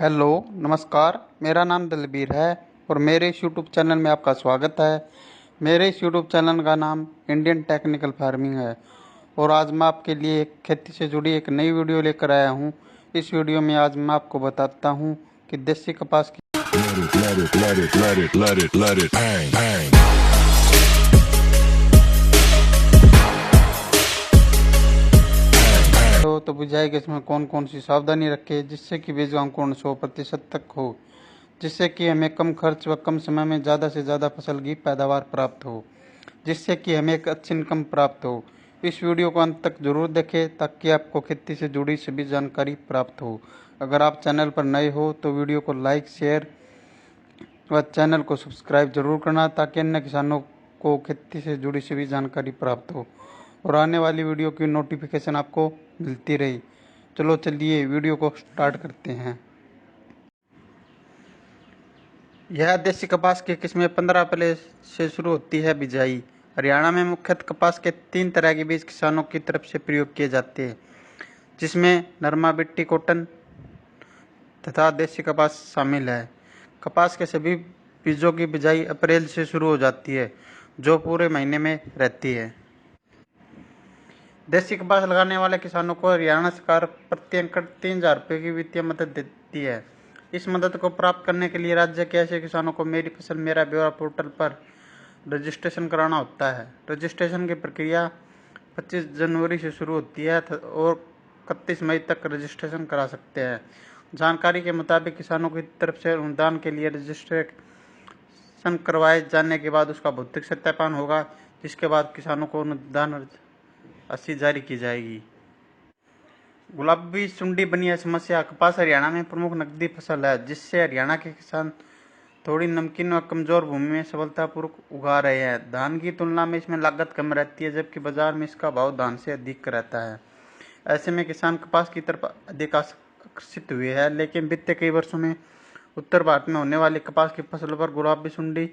Hello, नमस्कार। मेरा नाम दलबीर है और मेरे इस यूट्यूब चैनल में आपका स्वागत है। मेरे इस यूट्यूब चैनल का नाम इंडियन टेक्निकल फार्मिंग है और आज मैं आपके लिए एक खेती से जुड़ी एक नई वीडियो लेकर आया हूं। इस वीडियो में आज मैं आपको बताता हूं कि देसी कपास की bang, bang. तो बुझाई कि इसमें कौन कौन सी सावधानी रखें जिससे कि बीज का अंकुरण 100% तक हो, जिससे कि हमें कम खर्च व कम समय में ज़्यादा से ज़्यादा फसल की पैदावार प्राप्त हो, जिससे कि हमें एक अच्छी इनकम प्राप्त हो। इस वीडियो को अंत तक जरूर देखें ताकि आपको खेती से जुड़ी सभी जानकारी प्राप्त हो। अगर आप चैनल पर नए हो तो वीडियो को लाइक, शेयर व चैनल को सब्सक्राइब जरूर करना ताकि अन्य किसानों को खेती से जुड़ी सभी जानकारी प्राप्त हो और आने वाली वीडियो की नोटिफिकेशन आपको मिलती रही। चलिए वीडियो को स्टार्ट करते हैं। यह देसी कपास की किस्में 15 अप्रैल से शुरू होती है बिजाई। हरियाणा में मुख्यतः कपास के 3 तरह के बीज किसानों की तरफ से प्रयोग किए जाते हैं, जिसमें नरमा बिट्टी कॉटन तथा देसी कपास शामिल है। कपास के सभी बीजों की बिजाई अप्रैल से शुरू हो जाती है, जो पूरे महीने में रहती है। देसी कपास लगाने वाले किसानों को हरियाणा सरकार प्रति एकड़ 3,000 रुपये की वित्तीय मदद देती है। इस मदद को प्राप्त करने के लिए राज्य के ऐसे किसानों को मेरी फसल मेरा ब्यौरा पोर्टल पर रजिस्ट्रेशन कराना होता है। रजिस्ट्रेशन की प्रक्रिया 25 जनवरी से शुरू होती है और 31 मई तक रजिस्ट्रेशन करा सकते हैं। जानकारी के मुताबिक किसानों की तरफ से अनुदान के लिए रजिस्ट्रेशन करवाए जाने के बाद उसका भौतिक सत्यापन होगा, जिसके बाद किसानों को अनुदान राशि जारी की जाएगी। गुलाबी सुंडी बनी है समस्या। कपास हरियाणा में प्रमुख नकदी फसल है, जिससे हरियाणा के किसान थोड़ी नमकीन व कमजोर भूमि में सफलतापूर्वक उगा रहे हैं। धान की तुलना में इसमें लागत कम रहती है, जबकि बाजार में इसका भाव धान से अधिक रहता है। ऐसे में किसान कपास की तरफ अधिक आकर्षित हुए हैं, लेकिन बीते कई वर्षों में उत्तर भारत में होने वाली कपास की फसल पर गुलाबी सुंडी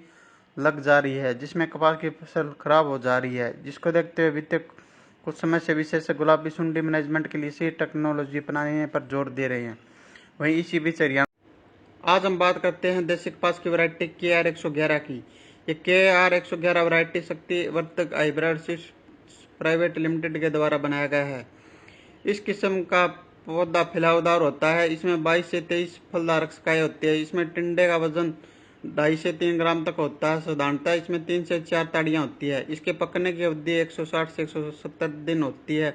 लग जा रही है, जिसमें कपास की फसल खराब हो जा रही है। जिसको देखते हुए बीते कुछ समय से विशेषज्ञ गुलाबी सुंडी मैनेजमेंट के लिए इसी टेक्नोलॉजी अपनाने पर जोर दे रहे हैं। वहीं इसी बीच हरियाणा आज हम बात करते हैं देसी कपास की वैरायटी KR111 की। ये KR111 variety Shaktivardhak hybrid seeds private limited के द्वारा बनाया गया है। इस किस्म का पौधा फैलावदार होता है। इसमें 22 से 23 फलदार शाखाएं होती है। इसमें टिंडे का वजन 2.5 से 3 ग्राम तक होता है। साधारणतः इसमें 3 से 4 ताड़ियां होती है। इसके पकने की अवधि 160 से 170 दिन होती है।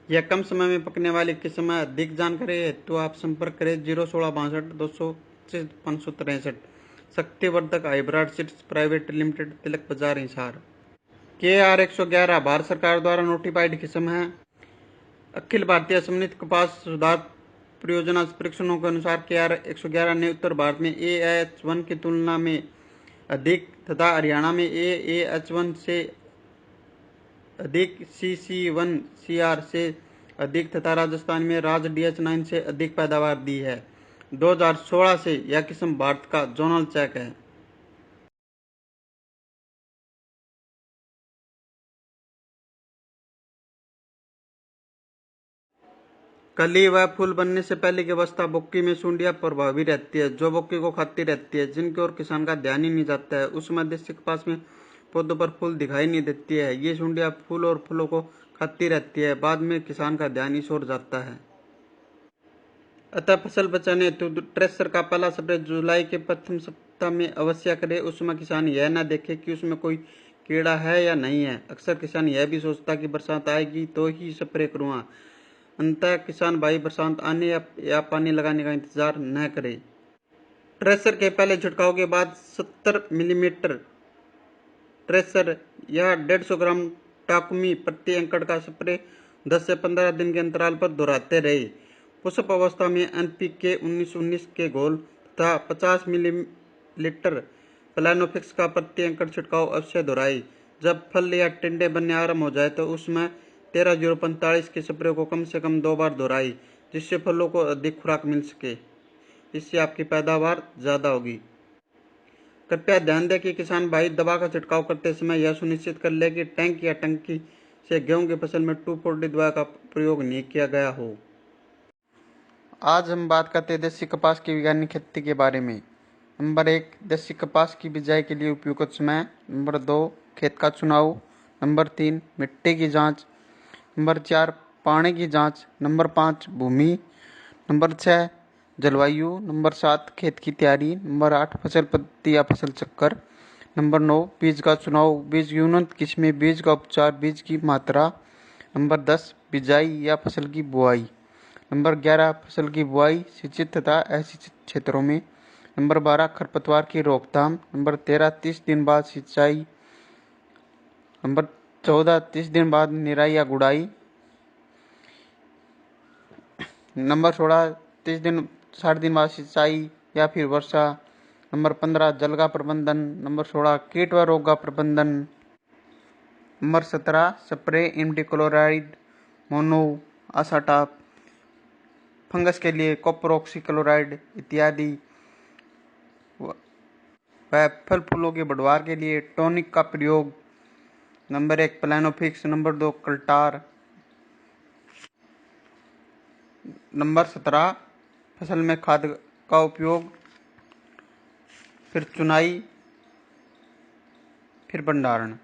यह कम समय में पकने वाली किस्म है। अधिक जानकारी हेतु आप संपर्क करें 01662 200 से 563। शक्तिवर्धक हाइब्रिड सीड्स प्राइवेट लिमिटेड, तिलक बाजार, हिसार। KR111 भारत सरकार द्वारा नोटिफाइड किस्म है। अखिल भारतीय समन्वित कपास सुधार परियोजना परीक्षणों के अनुसार KR111 ने उत्तर भारत में AH1 की तुलना में अधिक तथा हरियाणा में AH1 से अधिक, CC1 CR से अधिक तथा राजस्थान में राज DH9 से अधिक पैदावार दी है। 2016 से यह किस्म भारत का जोनल चेक है। कली व फूल बनने से पहले की अवस्था बोक्की में सुंडियां प्रभावी रहती है, जो बोक्की को खाती रहती है, जिनकी ओर किसान का ध्यान ही नहीं जाता है। उस समय देसी कपास में पौधों पर फूल दिखाई नहीं देती है। ये सुंडियां फूल और फूलों को खाती रहती है। बाद में किसान का ध्यान इस ओर जाता है। अतः फसल बचाने हेतु ट्रेसर का पहला स्प्रे जुलाई के प्रथम सप्ताह में अवश्य करे। उस समय किसान यह न देखे कि उसमें कोई कीड़ा है या नहीं है। अक्सर किसान यह भी सोचता कि बरसात आएगी तो ही स्प्रे करूँगा। अंततः किसान भाई बरसात आने या पानी लगाने का इंतजार न करे। ट्रेसर के पहले छिड़काव के बाद 70 मिलीमीटर ट्रेसर या 150 ग्राम टाकुमी प्रति एकड़ का स्प्रे 10 से 15 दिन के अंतराल पर दोहराते रहे। पुष्प अवस्था में NPK 19-19 के घोल तथा 50 मिलीलीटर प्लानोफिक्स का प्रति एकड़ छिड़काव अवश्य दोहराए। जब फल या टिंडे बनने आरंभ हो जाए तो उसमें 13-045 के स्प्रे को कम से कम 2 बार दोहराई, जिससे फलों को अधिक खुराक मिल सके। इससे आपकी पैदावार ज़्यादा होगी। कृपया ध्यान दें कि किसान भाई दवा का छिड़काव करते समय यह सुनिश्चित कर ले कि टैंक या टंकी से गेहूं की फसल में 2,4-D दवा का प्रयोग नहीं किया गया हो। आज हम बात करते हैं देसी कपास की वैज्ञानिक खेती के बारे में। नंबर 1, देसी कपास की बिजाई के लिए उपयुक्त समय। नंबर 2, खेत का चुनाव। नंबर 3, मिट्टी की जांच। नंबर 4, पानी की जांच। नंबर 5, भूमि। नंबर 6, जलवायु। नंबर 7, खेत की तैयारी। नंबर 8, फसल पद्धति या फसल चक्कर। नंबर 9, बीज का चुनाव, बीज की उन्नत किस्में, बीज का उपचार, बीज की मात्रा। नंबर 10, बिजाई या फसल की बुआई। नंबर 11, फसल की बुआई सिंचित तथा असिंचित क्षेत्रों में। नंबर 12, खरपतवार की रोकथाम। नंबर 13, 30 दिन बाद सिंचाई। नंबर 14, 30 दिन बाद निराई या गुड़ाई। नंबर 16, 60 दिन बाद सिंचाई या फिर वर्षा। नंबर 15, जल का प्रबंधन। नंबर 16, कीट व रोग का प्रबंधन। नंबर 17, स्प्रे इमिडाक्लोप्रिड, मोनो असाटाप, फंगस के लिए कॉपर ऑक्सीक्लोराइड इत्यादि। वह फल फूलों के बढ़वार के लिए टॉनिक का प्रयोग। नंबर 1, प्लानोफिक्स। नंबर 2, कल्टार। नंबर 17, फसल में खाद का उपयोग, फिर चुनाई, फिर भंडारण।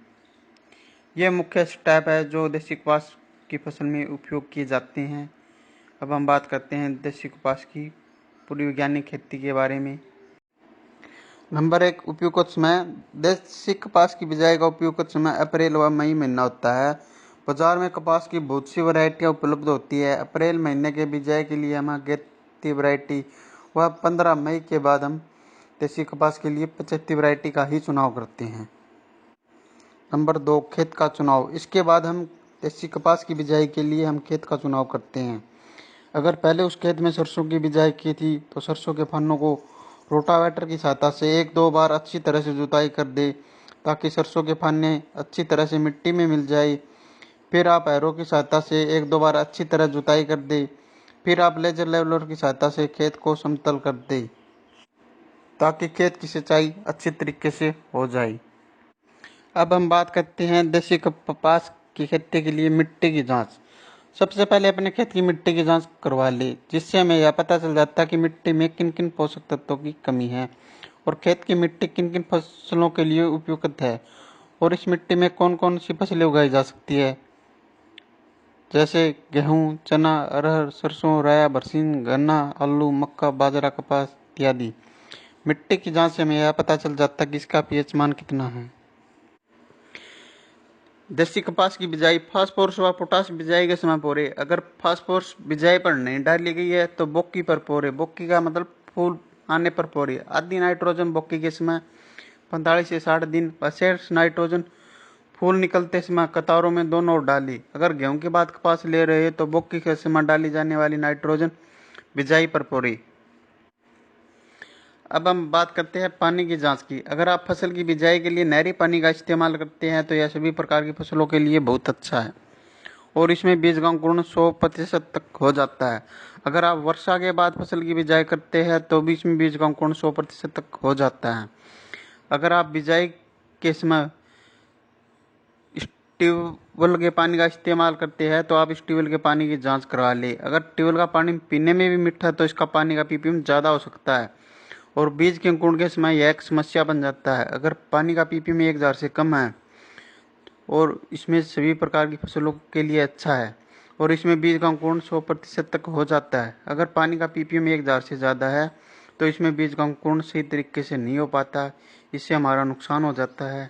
ये मुख्य स्टेप है जो देसी कपास की फसल में उपयोग किए जाते हैं। अब हम बात करते हैं देसी कपास की पूरी वैज्ञानिक खेती के बारे में। नंबर 1, उपयुक्त समय। देसी कपास की बिजाई का उपयुक्त समय अप्रैल व मई महीना होता है। बाजार में कपास की बहुत सी वैरायटियाँ उपलब्ध होती है। अप्रैल महीने के बिजाई के लिए हम अगेती वैरायटी व 15 मई के बाद हम देसी कपास के लिए 75 वैरायटी का ही चुनाव करते हैं। नंबर 2, खेत का चुनाव। इसके बाद हम देसी कपास की बिजाई के लिए हम खेत का चुनाव करते हैं। अगर पहले उस खेत में सरसों की बिजाई की थी तो सरसों के फन्नों को रोटावेटर की सहायता से 1-2 बार अच्छी तरह से जुताई कर दे ताकि सरसों के फन्ने अच्छी तरह से मिट्टी में मिल जाए। फिर आप हैरो की सहायता से 1-2 बार अच्छी तरह जुताई कर दे। फिर आप लेजर लेवलर की सहायता से खेत को समतल कर दे ताकि खेत की सिंचाई अच्छी तरीके से हो जाए। अब हम बात करते हैं देसी कपास की खेती के लिए मिट्टी की जांच। सबसे पहले अपने खेत की मिट्टी की जांच करवा ले, जिससे हमें यह पता चल जाता है कि मिट्टी में किन किन पोषक तत्वों की कमी है और खेत की मिट्टी किन किन फसलों के लिए उपयुक्त है और इस मिट्टी में कौन कौन सी फसलें उगाई जा सकती है, जैसे गेहूँ, चना, अरहर, सरसों, राया, बरसीन, गन्ना, आलू, मक्का, बाजरा, कपास इत्यादि। मिट्टी की जांच से हमें यह पता चल जाता है कि इसका पीएच मान कितना है। देसी कपास की बिजाई फास्फोरस व पोटाश बिजाई के समय पोरे। अगर फास्फोरस बिजाई पर नहीं डाली गई है तो बोक्की पर पोरे। बोक्की का मतलब फूल आने पर पोरे। आदि नाइट्रोजन बोक्की के समय 45 से 60 दिन व शेष नाइट्रोजन फूल निकलते समय कतारों में दोनों ओर डाली। अगर गेहूं के बाद कपास ले रहे हैं तो बोक्की के समय डाली जाने वाली नाइट्रोजन बिजाई पर पोरे। अब हम बात करते हैं पानी की जांच की। अगर आप फसल की बिजाई के लिए नहरी पानी का इस्तेमाल करते हैं तो यह सभी प्रकार की फसलों के लिए बहुत अच्छा है और इसमें बीज का अंकुरण 100% तक हो जाता है। अगर आप वर्षा के बाद फसल की बिजाई करते हैं तो बीच में बीज का अंकुरण 100% तक हो जाता है। अगर आप बिजाई के समय ट्यूबवेल के पानी का इस्तेमाल करते हैं तो आप इस ट्यूबवेल के पानी की जांच करवा लें। अगर ट्यूबवेल का पानी पीने में भी मीठा है तो इसका पानी का पीपीएम ज़्यादा हो सकता है और बीज के अंकुरण के समय यह एक समस्या बन जाता है। अगर पानी का पीपीएम 1000 से कम है और इसमें सभी प्रकार की फसलों के लिए अच्छा है और इसमें बीज का अंकुरण 100% तक हो जाता है। अगर पानी का पीपीएम 1000 से ज़्यादा है तो इसमें बीज का अंकुरण सही तरीके से नहीं हो पाता, इससे हमारा नुकसान हो जाता है।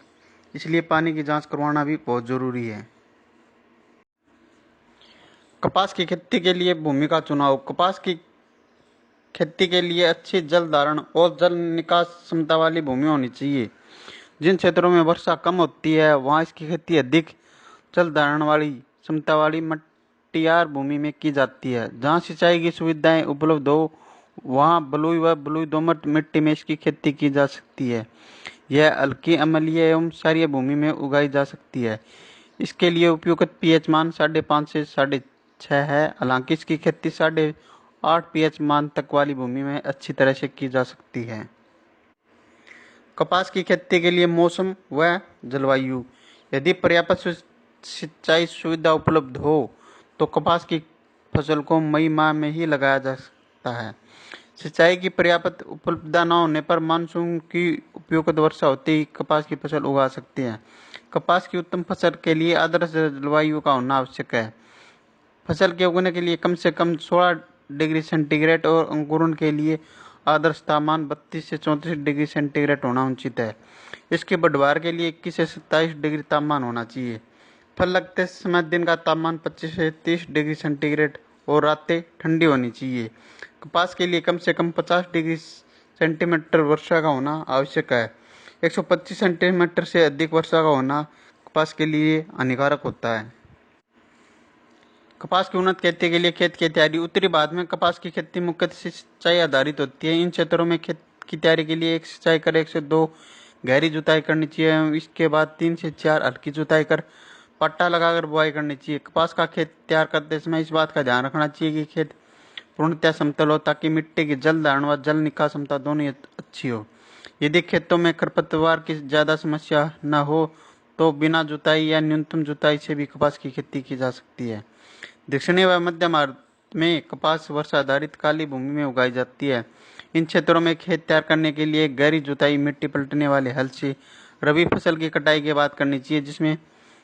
इसलिए पानी की जांच करवाना भी बहुत ज़रूरी है। कपास की खेती के लिए भूमि का चुनाव। कपास की खेती के लिए अच्छी जल धारण और जल निकास क्षमता वाली भूमि होनी चाहिए। जिन क्षेत्रों में वर्षा कम होती है वहाँ इसकी खेती अधिक जल धारण वाली क्षमता वाली मटियार भूमि में की जाती है। जहाँ सिंचाई की सुविधाएं उपलब्ध हो वहाँ बलुई व बलुई दोमट मिट्टी में इसकी खेती की जा सकती है। यह हल्की अम्लीय एवं क्षारीय भूमि में उगाई जा सकती है। इसके लिए उपयुक्त पीएच मान 5.5 से 6.5 है। हालांकि इसकी खेती 8.5 पीएच मान तक वाली भूमि में अच्छी तरह से की जा सकती है। कपास की खेती के लिए मौसम व जलवायु। यदि पर्याप्त सिंचाई सुविधा उपलब्ध हो तो कपास की फसल को मई माह में ही लगाया जा सकता है। सिंचाई की पर्याप्त उपलब्धता न होने पर मानसून की उपयुक्त वर्षा होते ही कपास की फसल उगा सकते हैं। कपास की उत्तम फसल के लिए आदर्श जलवायु का होना आवश्यक है। फसल के उगने के लिए कम से कम 16 डिग्री सेंटीग्रेड और अंकुरण के लिए आदर्श तापमान 32 से 34 डिग्री सेंटीग्रेड होना उचित है। इसके बढ़वार के लिए 21 से 27 डिग्री तापमान होना चाहिए। फल लगते समय दिन का तापमान 25 से 30 डिग्री सेंटीग्रेड और रातें ठंडी होनी चाहिए। कपास के लिए कम से कम 50 डिग्री सेंटीमीटर वर्षा का होना आवश्यक है। 125 सेंटीमीटर से अधिक वर्षा का होना कपास के लिए हानिकारक होता है। कपास की उन्नत खेती के लिए खेत की तैयारी। उत्तरी भारत में कपास की खेती मुख्यतः सिंचाई आधारित होती है। इन क्षेत्रों में खेत की तैयारी के लिए 1 सिंचाई कर 1 से 2 गहरी जुताई करनी चाहिए। इसके बाद 3 से 4 हल्की जुताई कर पट्टा लगाकर बुआई करनी चाहिए। कपास का खेत तैयार करते समय इस बात का ध्यान रखना चाहिए कि खेत पूर्णतः समतल हो ताकि मिट्टी की जल धारण व जल निकास क्षमता दोनों अच्छी हो। यदि खेतों में खरपतवार की ज़्यादा समस्या न हो तो बिना जुताई या न्यूनतम जुताई से भी कपास की खेती की जा सकती है। दक्षिणी व मध्य भारत में कपास वर्षा आधारित काली भूमि में उगाई जाती है। इन क्षेत्रों में खेत तैयार करने के लिए गहरी जुताई मिट्टी पलटने वाले हल से रबी फसल की कटाई के बाद करनी चाहिए, जिसमें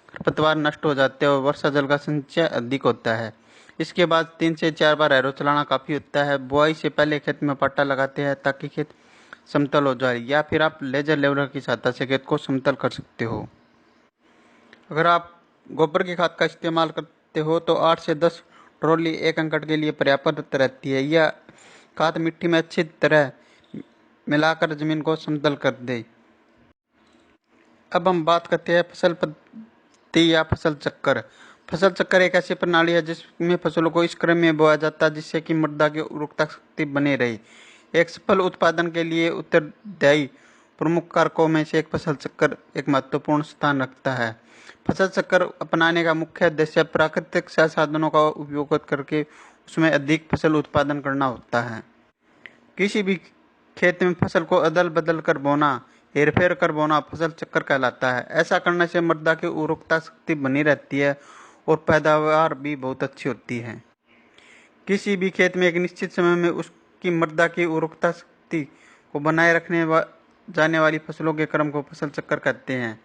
खरपतवार नष्ट हो जाते हैं और वर्षा जल का संचय अधिक होता है। इसके बाद 3 से 4 बार हैरो चलाना काफ़ी होता है। बुआई से पहले खेत में पट्टा लगाते हैं ताकि खेत समतल हो जाए, या फिर आप लेजर लेवलर की सहायता से खेत को समतल कर सकते हो। अगर आप गोबर की खाद का इस्तेमाल करते हो तो 8 से 10 ट्रॉली 1 एकड़ के लिए पर्याप्त रहती है। यह खाद मिट्टी में अच्छी तरह मिलाकर जमीन को समतल कर दे। अब हम बात करते हैं फसल पद्धति या फसल चक्कर। फसल चक्कर एक ऐसी प्रणाली है जिसमें फसलों को इस क्रम में बोया जाता है जिससे कि मृदा की उर्वरता शक्ति बनी रहे। एक सफल उत्पादन के लिए उत्तरदायी प्रमुख कारकों में से एक फसल चक्कर एक महत्वपूर्ण स्थान रखता है। फसल चक्कर अपनाने का मुख्य उद्देश्य प्राकृतिक संसाधनों का उपयोग करके उसमें अधिक फसल उत्पादन करना होता है। किसी भी खेत में फसल को अदल बदल कर बोना, हेरफेर कर बोना फसल चक्कर कहलाता है। ऐसा करने से मृदा की उर्वरता शक्ति बनी रहती है और पैदावार भी बहुत अच्छी होती है। किसी भी खेत में एक निश्चित समय में उसकी मृदा की उर्वरता शक्ति को बनाए रखने जाने वाली फसलों के क्रम को फसल चक्कर कहते हैं।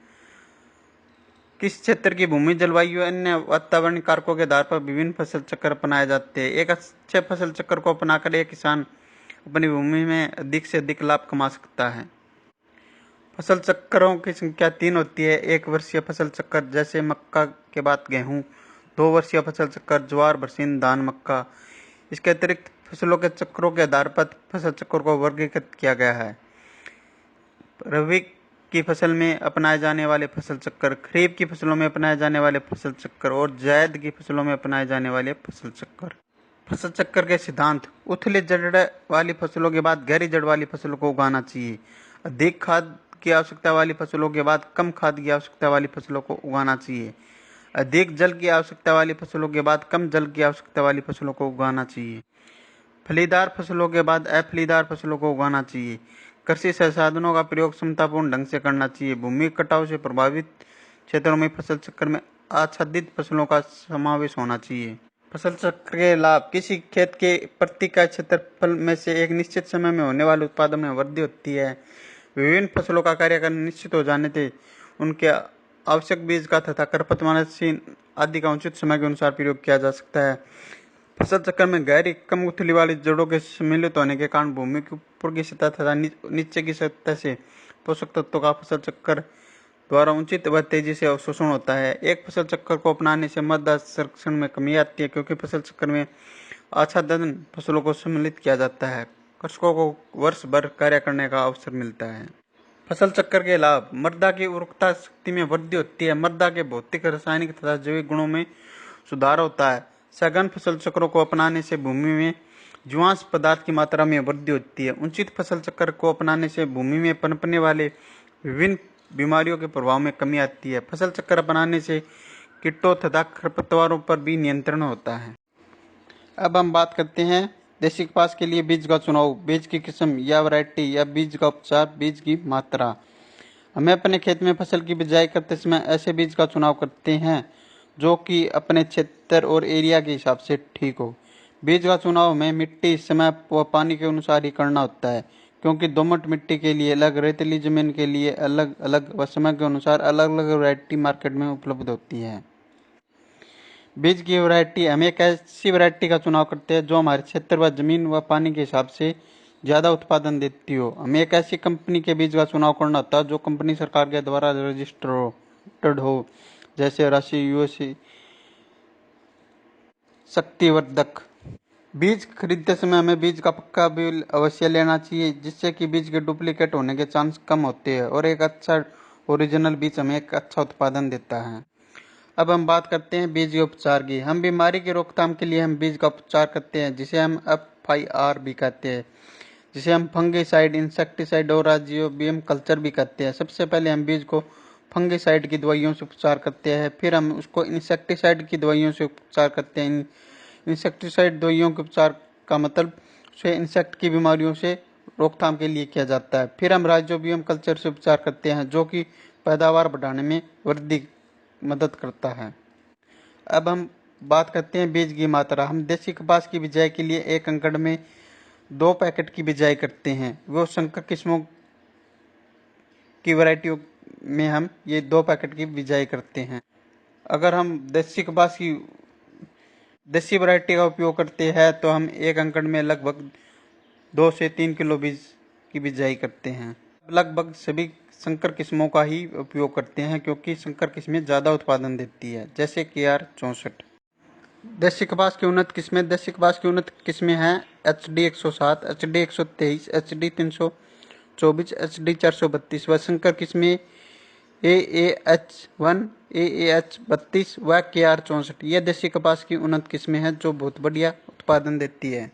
किस क्षेत्र की भूमि, जलवायु, अन्य वातावरणीय कारकों के आधार पर विभिन्न फसल चक्कर अपनाए जाते हैं। एक अच्छे फसल चक्कर को अपनाकर एक किसान अपनी भूमि में अधिक से अधिक लाभ कमा सकता है। फसल चक्करों की संख्या 3 होती है। 1 वर्षीय फसल चक्कर जैसे मक्का के बाद गेहूँ, 2 वर्षीय फसल चक्कर ज्वार, बरसीन, धान, मक्का। इसके अतिरिक्त फसलों के चक्रों के आधार पर फसल चक्र को वर्गीकृत किया गया है। रबी की फसल में अपनाए जाने वाले फसल चक्कर, खरीफ की फसलों में अपनाए जाने वाले फसल चक्कर और जायद की फसलों में अपनाए जाने वाले फसल चक्कर। फसल चक्कर के सिद्धांत। उथली जड़ वाली फसलों के बाद गहरी जड़ वाली फसलों को उगाना चाहिए। अधिक खाद की आवश्यकता वाली फसलों के बाद कम खाद की आवश्यकता वाली फसलों को उगाना चाहिए। अधिक जल की आवश्यकता वाली फसलों के बाद कम जल की आवश्यकता वाली फसलों को उगाना चाहिए। फलीदार फसलों के बाद अफलीदार फसलों को उगाना चाहिए। कृषि संसाधनों का प्रयोग क्षमतापूर्ण ढंग से करना चाहिए। भूमि कटाव से प्रभावित क्षेत्रों में फसल चक्र में आच्छादित फसलों का समावेश होना चाहिए। फसल चक्र के लाभ। किसी खेत के प्रति इकाई क्षेत्रफल में से एक निश्चित समय में होने वाले उत्पादन में वृद्धि होती है। विभिन्न फसलों का कार्यकाल निश्चित हो जाने से उनके आवश्यक बीज का तथा खरपतवारनाशी आदि का उचित समय के अनुसार प्रयोग किया जा सकता है। फसल चक्र में गहरी कम उथली वाली जड़ों के सम्मिलित होने के कारण भूमि के ऊपर की सतह तथा नीचे की सतह से पोषक तत्वों का फसल चक्र द्वारा उचित व तेजी से अवशोषण होता है। एक फसल चक्र को अपनाने से मृदा संरक्षण में कमी आती है क्योंकि फसल चक्र में आच्छादन फसलों को सम्मिलित किया जाता है। कृषकों को वर्ष भर कार्य करने का अवसर मिलता है। फसल चक्र के लाभ। मृदा की उर्वरता शक्ति में वृद्धि होती है। मृदा के भौतिक, रासायनिक तथा जैविक गुणों में सुधार होता है। सघन फसल चक्रों को अपनाने से भूमि में जीवांश पदार्थ की मात्रा में वृद्धि होती है। उचित फसल चक्र को अपनाने से भूमि में पनपने वाले विभिन्न बीमारियों के प्रभाव में कमी आती है। फसल चक्र अपनाने से कीटों तथा खरपतवारों पर भी नियंत्रण होता है। अब हम बात करते हैं देसी कपास के लिए बीज का चुनाव, बीज की किस्म या वैरायटी या बीज का उपचार, बीज की मात्रा। हमें अपने खेत में फसल की बिजाई करते समय ऐसे बीज का चुनाव करते हैं जो कि अपने क्षेत्र और एरिया के हिसाब से ठीक हो। बीज का चुनाव में मिट्टी, समय व पानी के अनुसार ही करना होता है, क्योंकि दोमट मिट्टी के लिए अलग, रेतीली जमीन के लिए अलग अलग व समय के अनुसार अलग अलग वैरायटी मार्केट में उपलब्ध होती है। बीज की वैरायटी, हम एक ऐसी वैरायटी का चुनाव करते हैं जो हमारे क्षेत्र व जमीन व पानी के हिसाब से ज़्यादा उत्पादन देती हो। हमें एक ऐसी कंपनी के बीज का चुनाव करना होता है जो कंपनी सरकार के द्वारा रजिस्टर्ड हो, जैसे राशि, यूएसए, शक्तिवर्धक। बीज खरीदते समय हमें बीज का पक्का बिल अवश्य लेना चाहिए, जिससे कि बीज के डुप्लीकेट होने के चांस कम होते हैं और एक अच्छा ओरिजिनल बीज हमें एक अच्छा उत्पादन देता है। अब हम बात करते हैं बीज के उपचार की। हम बीमारी की रोकथाम के लिए हम बीज का उपचार करते हैं, जिसे हम FIR भी कहते हैं, जिसे हम फंगिसाइड, इंसेक्टिसाइड और राइजोबियम कल्चर भी कहते हैं। सबसे पहले हम बीज को फंगिसाइड की दवाइयों से उपचार करते हैं, फिर हम उसको इंसेक्टिसाइड की दवाइयों से उपचार करते हैं। इंसेक्टिसाइड दवाइयों के उपचार का मतलब उसे इंसेक्ट की बीमारियों से रोकथाम के लिए किया जाता है। फिर हम राइजोबियम कल्चर से उपचार करते हैं, जो कि पैदावार बढ़ाने में वृद्धि मदद करता है। अब हम बात करते हैं बीज की मात्रा। हम देसी कपास की बिजाई के लिए 1 एकड़ में 2 पैकेट की बिजाई करते हैं। वो संकर किस्मों की वैरायटियों में हम ये 2 पैकेट की बिजाई करते हैं। अगर हम देसी वैरायटी का उपयोग करते हैं तो हम 1 एकड़ में लगभग 2 से 3 किलो बीज की बिजाई करते हैं। लगभग सभी संकर किस्मों का ही उपयोग करते हैं, क्योंकि संकर किस्में ज़्यादा उत्पादन देती है, जैसे KR 64। देसी कपास की उन्नत किस्में हैं HD 107, HD 123, HD 324, HD 432 व संकर किस्में AAH1, AAH 32 व KR 64। यह देसी कपास की उन्नत किस्में हैं जो बहुत बढ़िया उत्पादन देती है।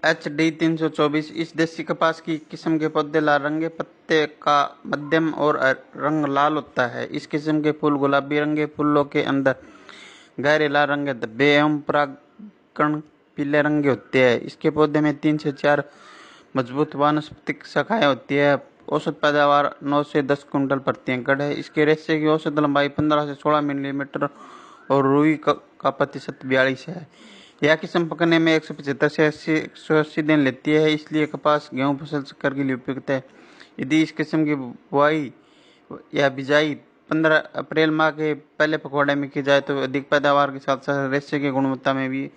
HD 324 इस देसी कपास की किस्म के पौधे लाल रंगे, पत्ते का मध्यम और रंग लाल होता है। इस किस्म के फूल गुलाबी रंगे, फूलों के अंदर गहरे लाल रंग के धब्बे एवं परागकण पीले रंग के होते हैं। इसके पौधे में 3 से 4 मजबूत वानस्पतिक शाखाएं होती है। औसत पैदावार 9 से 10 कुंटल प्रति एकड़ है। इसके रेशे की औसत लंबाई 15 से 16 मिलीमीटर और रुई का प्रतिशत 42 है। यह किस्म पकने में 175 से 180 दिन लेती है, इसलिए कपास, गेहूं फसल चक्कर के लिए उपयुक्त है। यदि इस किस्म की बुआई या बिजाई 15 अप्रैल माह के पहले पखवाड़े में की जाए तो अधिक पैदावार के साथ साथ रेशे की गुणवत्ता में भी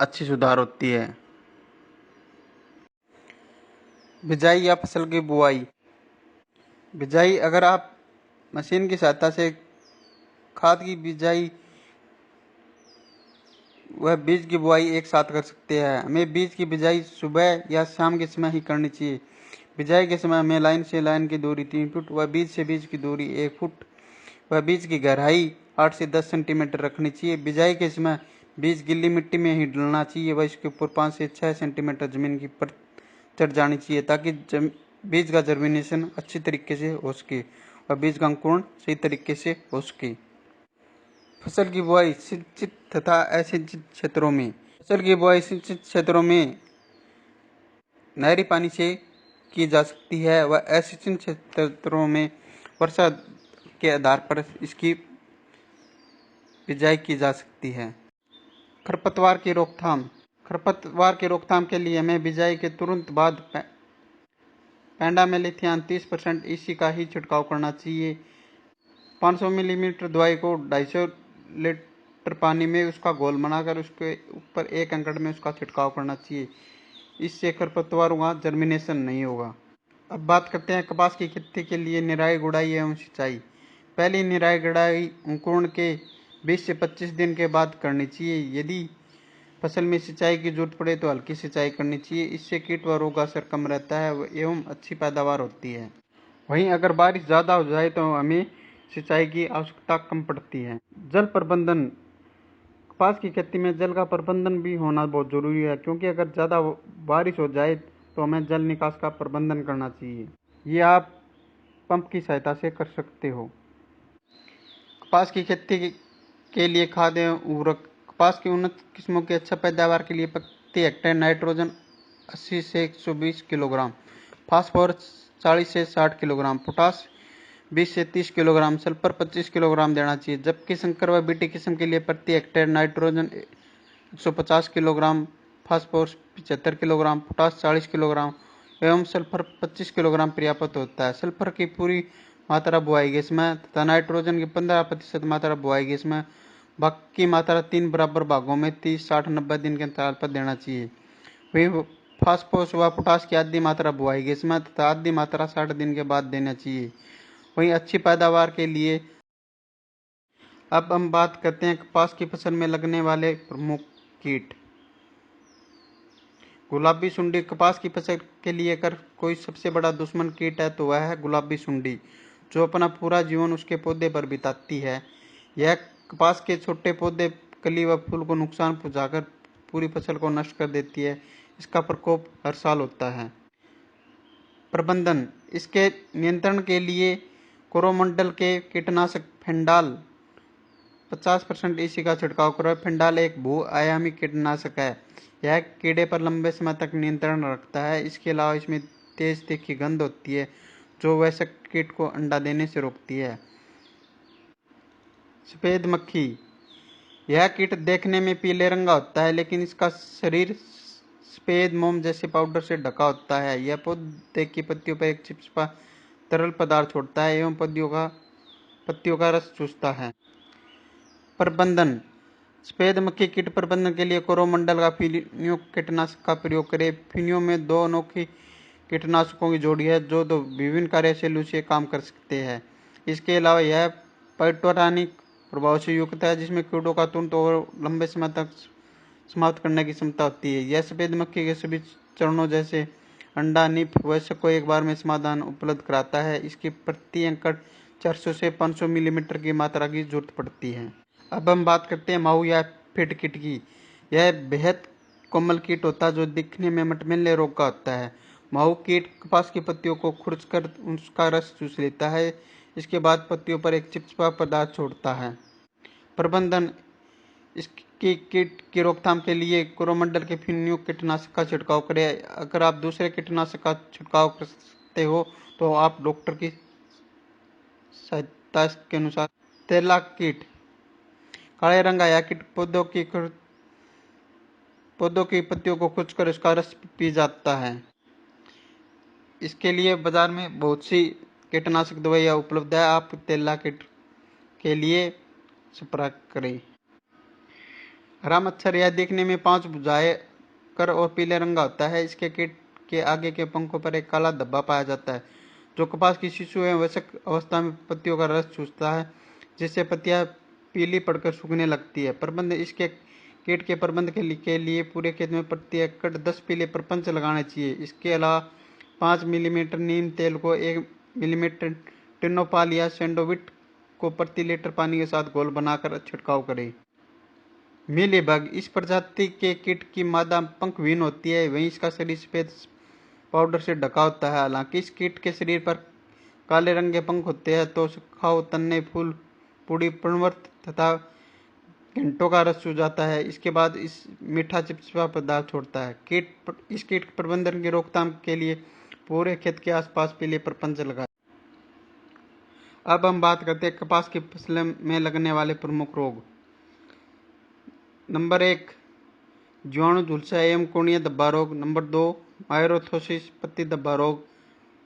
अच्छी सुधार होती है। बिजाई या फसल की बुआई। बिजाई, अगर आप मशीन की सहायता से खाद की बिजाई वह बीज की बुआई एक साथ कर सकते हैं। हमें बीज की बिजाई सुबह या शाम के समय ही करनी चाहिए। बिजाई के समय हमें लाइन से लाइन की दूरी 3 फुट व बीज से बीज की दूरी 1 फुट व बीज की गहराई 8 से 10 सेंटीमीटर रखनी चाहिए। बिजाई के समय बीज गिल्ली मिट्टी में ही डलना चाहिए व इसके ऊपर 5 से 6 सेंटीमीटर जमीन की परत चढ़ जानी चाहिए, ताकि बीज का जर्मिनेशन अच्छी तरीके से हो सके व बीज का अंकुरण सही तरीके से हो सके। फसल की बुआई सिंचित तथा असिंचित क्षेत्रों में। फसल की बुआई सिंचित क्षेत्रों में नहरी पानी से की जा सकती है व असिंचित क्षेत्रों में वर्षा के आधार पर इसकी बिजाई की जा सकती है। खरपतवार की रोकथाम। खरपतवार की रोकथाम के लिए हमें बिजाई के तुरंत बाद पेंडामेलिथियान 30% EC का ही छिड़काव करना चाहिए। 500 मिलीमीटर दवाई को 250 लीटर पानी में उसका घोल बनाकर उसके ऊपर 1 एकड़ में उसका छिड़काव करना चाहिए। इससे खरपतवारों का जर्मिनेशन नहीं होगा। अब बात करते हैं कपास की खेती के लिए निराई गुड़ाई एवं सिंचाई। पहली निराई गुड़ाई अंकुरण के 20 से 25 दिन के बाद करनी चाहिए। यदि फसल में सिंचाई की जरूरत पड़े तो हल्की सिंचाई करनी चाहिए। इससे कीट व रोग असर कम रहता है एवं अच्छी पैदावार होती है। वहीं अगर बारिश ज़्यादा हो जाए तो हमें सिंचाई की आवश्यकता कम पड़ती है। जल प्रबंधन। कपास की खेती में जल का प्रबंधन भी होना बहुत ज़रूरी है, क्योंकि अगर ज़्यादा बारिश हो जाए तो हमें जल निकास का प्रबंधन करना चाहिए। ये आप पंप की सहायता से कर सकते हो। कपास की खेती के लिए खाद एवं उर्वरक। कपास की उन्नत किस्मों की अच्छा पैदावार के लिए प्रति हेक्टेयर नाइट्रोजन 80 से 120 किलोग्राम, फास्फोरस 40 से 60 किलोग्राम, पोटास 20 से 30 किलोग्राम, सल्फर 25 किलोग्राम देना चाहिए, जबकि संकर व बीटी किस्म के लिए प्रति hectare nitrogen 150 kilogram, phosphorus 75 kilogram, potash 40 kilogram एवं सल्फर 25 किलोग्राम पर्याप्त होता है। सल्फर की पूरी मात्रा बुआई गैस में तथा नाइट्रोजन की 15% मात्रा बुआई गैस में, बाकी मात्रा 3 बराबर भागों में 30, 60, 90 दिन के अंतराल पर देना चाहिए। वही फास्फोरस व पोटास की आधी मात्रा बुआई गैस में तथा आधी मात्रा 60 दिन के बाद देना चाहिए। वहीं अच्छी पैदावार के लिए अब हम बात करते हैं कपास की फसल में लगने वाले प्रमुख कीट। गुलाबी सुंडी कपास की फसल के लिए अगर कोई सबसे बड़ा दुश्मन कीट है तो वह है गुलाबी सुंडी, जो अपना पूरा जीवन उसके पौधे पर बिताती है। यह कपास के छोटे पौधे, कली व फूल को नुकसान पहुंचाकर पूरी फसल को नष्ट कर देती है। इसका प्रकोप हर साल होता है। प्रबंधन: इसके नियंत्रण के लिए कोरोमंडल के कीटनाशक फेंडाल 50% ईसी का छिड़काव करें। फेंडाल एक बहुआयामी कीटनाशक है। यह कीड़े पर लंबे समय तक नियंत्रण रखता है। इसके अलावा इसमें तेज तीखी गंध होती है जो वयस्क कीट को अंडा देने से रोकती है। सफेद मक्खी: यह कीट देखने में पीले रंग का होता है, लेकिन इसका शरीर सफेद मोम जैसे पाउडर से ढका होता है। यह पौधे की पत्तियों पर एक चिपचिपा तरल पदार्थ छोड़ता है एवं पत्तियों का रस चूसता है। प्रबंधन: सफेद मक्खी कीट प्रबंधन के लिए कोरोमंडल का फिनियो कीटनाशक का प्रयोग करें। फिनियो में 2 अनोखी कीटनाशकों की जोड़ी है जो 2 विभिन्न कार्यशैलियों से काम कर सकते हैं। इसके अलावा यह पाइटोरानिक प्रभाव से युक्त है, जिसमें कीड़ों का तुरंत और लंबे समय तक समाप्त करने की क्षमता होती है। यह सफेद मक्खी के सभी चरणों जैसे अंडा, निप, वयस्क को एक बार में समाधान उपलब्ध कराता है। इसकी प्रति एकड़ 400 से 500 मिलीमीटर की मात्रा की जरूरत पड़ती है। अब हम बात करते हैं माहू या फिट कीट की। यह बेहद कोमल कीट होता है जो दिखने में मटमैले रोग का होता है। माहू कीट कपास की पत्तियों को खुरचकर उसका रस चूस लेता है। इसके बाद पत्तियों पर एक चिपचिपा पदार्थ छोड़ता है। प्रबंधन: इसकी कीट की रोकथाम के लिए कोरोमंडल के फिनियो कीटनाशक का छिड़काव करें। अगर आप दूसरे कीटनाशक का छिड़काव कर सकते हो तो आप डॉक्टर की सहायता के अनुसार। तेला कीट: काले रंग का यह कीट पौधों की पत्तियों को खुरचकर उसका रस पी जाता है। इसके लिए बाजार में बहुत सी कीटनाशक दवाइयाँ उपलब्ध है। आप तेला कीट के लिए संपर्क करें। हरा मच्छर: यह देखने में 5 भुजाएं कर और पीले रंग का होता है। इसके कीट के आगे के पंखों पर एक काला धब्बा पाया जाता है जो कपास की शिशु एवं वयस्क अवस्था में पत्तियों का रस चूसता है, जिससे पत्तियां पीली पड़कर सूखने लगती है। प्रबंध: इसके कीट के प्रबंध के लिए पूरे खेत में प्रति एकड़ 10 पीले प्रपंच लगाने चाहिए। इसके अलावा 5 मिलीमीटर नीम तेल को 1 मिलीमीटर टिनोपाल या सैंडोविट को प्रति लीटर पानी के साथ घोल बनाकर छिड़काव करें। मीलीबग: इस प्रजाति के कीट की मादा पंखविहीन होती है, वहीं इसका शरीर सफेद पाउडर से ढका होता है। हालांकि इस कीट के शरीर पर काले रंग के पंख होते हैं तो सुखाव, तन्ने, फूल, पूरी, पर्णवर्त तथा घंटों का रस चूस जाता है। इसके बाद इस मीठा चिपचिपा पदार्थ छोड़ता है। इस कीट प्रबंधन की रोकथाम के लिए पूरे खेत के आसपास पीले प्रपंच लगाएं। अब हम बात करते हैं कपास की फसल में लगने वाले प्रमुख रोग। नंबर 1 जीवाणु झुलसा एवं कोणीय धब्बा रोग। नंबर 2 मायरोथोसिस पत्ती धब्बा रोग।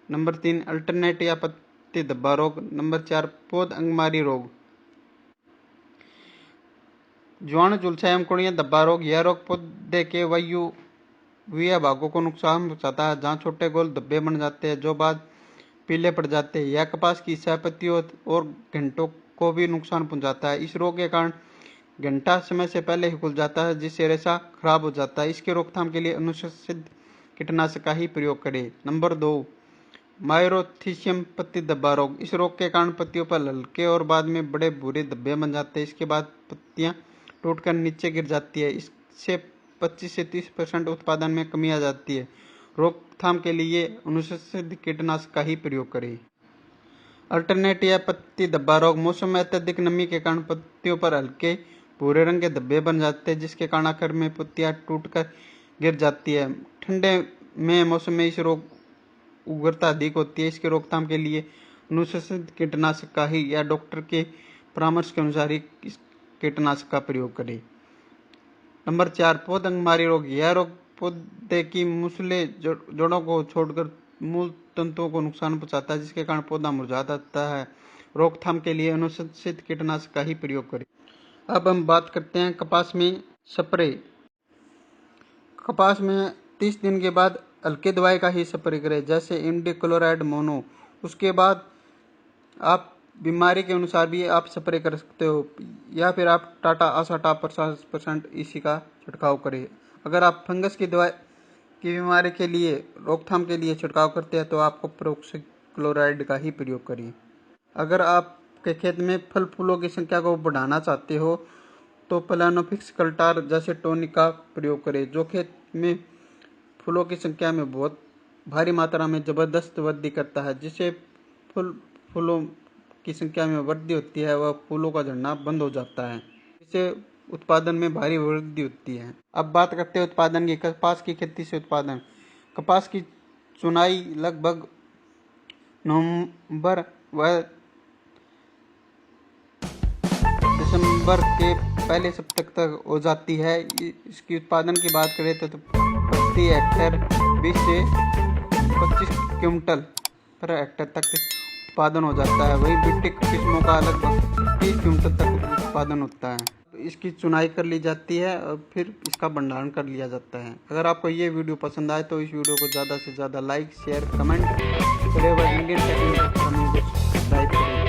नंबर 3 अल्टरनेट या पत्ती धब्बा रोग। नंबर 4 पौध अंगमारी रोग। जीवाणु झुलसा एवं कोणीय धब्बा रोग: यह रोग पौधे के वायवीय भागों को नुकसान पहुंचाता है, जहां छोटे गोल धब्बे बन जाते हैं जो बाद पीले पड़ जाते हैं। यह कपास की पत्तियों और घंटों को भी नुकसान पहुंचाता है। इस रोग के कारण घंटा समय से पहले ही खुल जाता है, जिससे रेशा खराब हो जाता है। इसके रोकथाम के लिए अनुशंसित कीटनाशक का ही प्रयोग करें। नंबर 2 मायरोथिसियम पत्ती धब्बा रोग: इस रोग के कारण पत्तियों पर हल्के और बाद में बड़े भूरे धब्बे बन जाते हैं। इसके बाद पत्तियां टूटकर नीचे गिर जाती है। इससे 25 से 30% उत्पादन में कमी आ जाती है। रोकथाम के लिए अनुशंसित कीटनाशक का ही प्रयोग करें। अल्टरनेट या पत्ती धब्बा रोग: मौसम में अत्यधिक नमी के कारण पत्तियों पर हल्के भूरे रंग के धब्बे बन जाते हैं, जिसके कारण आखिर में पत्तियां टूटकर गिर जाती है। ठंडे में मौसम में इस रोग उग्रता अधिक होती है। इसके रोकथाम के लिए अनुशंसित कीटनाशक का ही या डॉक्टर के परामर्श के अनुसार ही इस कीटनाशक का प्रयोग करें। नंबर 4, पौधंगमारी रोग। यह रोग पौधे की मूसले जड़ों को छोड़कर मूल तंतुओं को नुकसान पहुंचाता है, जिसके कारण पौधा मुरझा जाता है। रोकथाम के लिए अनुशंसित कीटनाशक का ही प्रयोग करें। अब हम बात करते हैं कपास में स्प्रे। कपास में 30 दिन के बाद हल्के दवाई का ही स्प्रे करें, जैसे इमिडाक्लोप्रिड मोनो। उसके बाद आप बीमारी के अनुसार भी आप स्प्रे कर सकते हो, या फिर आप टाटा आसाटाप 50% इसी का छिड़काव करें। अगर आप फंगस की दवाई की बीमारी के लिए रोकथाम के लिए छिड़काव करते हैं तो आपको पेरोक्सीक्लोराइड का ही प्रयोग करिए। अगर आपके खेत में फल फूलों की संख्या को बढ़ाना चाहते हो तो प्लानोफिक्स कल्टार जैसे टॉनिक का प्रयोग करें, जो खेत में फूलों की संख्या में बहुत भारी मात्रा में ज़बरदस्त वृद्धि करता है, जिससे फूलों की संख्या में वृद्धि होती है, वह फूलों का झड़ना बंद हो जाता है, इससे उत्पादन में भारी वृद्धि होती है। अब बात करते हैं उत्पादन की। कपास की खेती से उत्पादन। कपास की चुनाई लगभग नवंबर व दिसंबर के पहले सप्ताह तक हो जाती है। इसकी उत्पादन की बात करें तो प्रति हेक्टेयर 20 से 25 क्विंटल पर हेक्टेयर तक उत्पादन हो जाता है। वहीं बिट्टी किस्मों का लगभग 30 क्विंटल तक उत्पादन होता है। इसकी चुनाई कर ली जाती है और फिर इसका भंडारण कर लिया जाता है। अगर आपको ये वीडियो पसंद आए तो इस वीडियो को ज़्यादा से ज़्यादा लाइक, शेयर, कमेंट करें व इंडियन टेक्निकल चैनल को सब्सक्राइब करें।